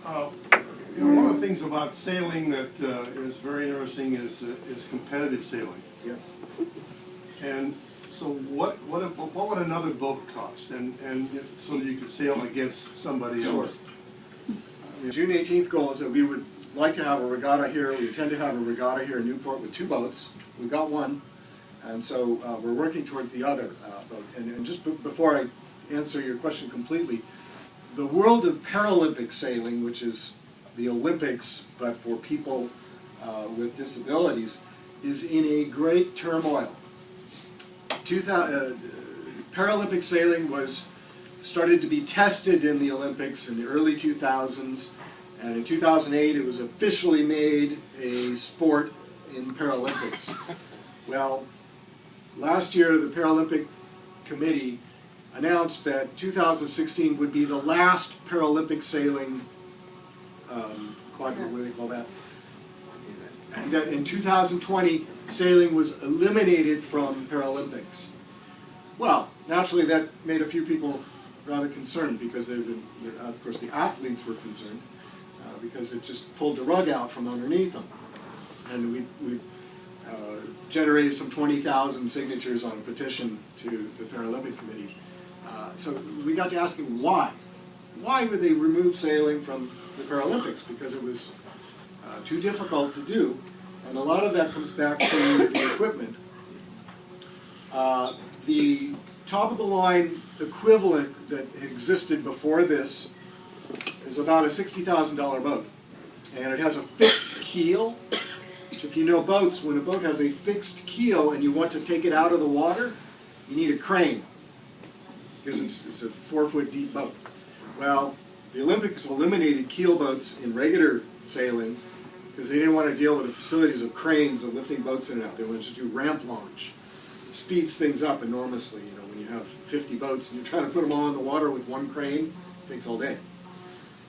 One of the things about sailing that is very interesting is competitive sailing. Yes. And so what would another boat cost? And so that you could sail against somebody Sure. else? The June 18th goal is that we would like to have a regatta here. We intend to have a regatta here in Newport with 2 boats. We've got one, and so we're working toward the other boat. And just before I answer your question completely, the world of Paralympic sailing, which is the Olympics but for people with disabilities, is in a great turmoil. Paralympic sailing started to be tested in the Olympics in the early 2000s, and in 2008 it was officially made a sport in Paralympics. Well, last year the Paralympic Committee announced that 2016 would be the last Paralympic sailing what do they call that? And that in 2020 sailing was eliminated from Paralympics. Well, naturally that made a few people rather concerned, because of course the athletes were concerned because it just pulled the rug out from underneath them. And we've generated some 20,000 signatures on a petition to the Paralympic Committee. So we got to asking why. Why would they remove sailing from the Paralympics? Because it was too difficult to do, and a lot of that comes back to the equipment. The top-of-the-line equivalent that existed before this is about a $60,000 boat, and it has a fixed keel. Which, if you know boats, when a boat has a fixed keel and you want to take it out of the water, you need a crane, because it's a 4-foot deep boat. Well, the Olympics eliminated keel boats in regular sailing because they didn't want to deal with the facilities of cranes and lifting boats in and out. They wanted to just do ramp launch. It speeds things up enormously. You know, when you have 50 boats and you're trying to put them all in the water with one crane, it takes all day.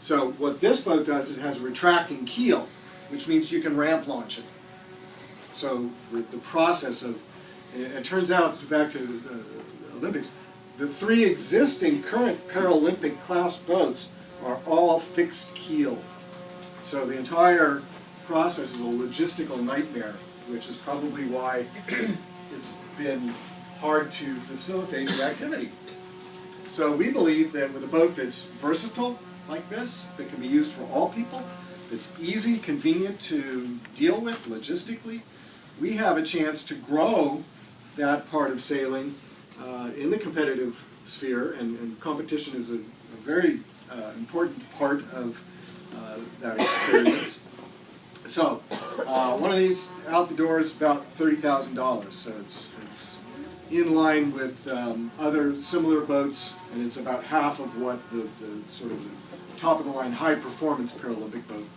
So what this boat does, it has a retracting keel, which means you can ramp launch it. So the process of, and it turns out, back to the Olympics, the 3 existing current Paralympic class boats are all fixed keel. So the entire process is a logistical nightmare, which is probably why it's been hard to facilitate the activity. So we believe that with a boat that's versatile like this, that can be used for all people, that's easy, convenient to deal with logistically, we have a chance to grow that part of sailing in the competitive sphere, and competition is a very important part of that experience. So one of these out the door is about $30,000, so it's in line with other similar boats, and it's about half of what the sort of the top-of-the-line high-performance Paralympic boat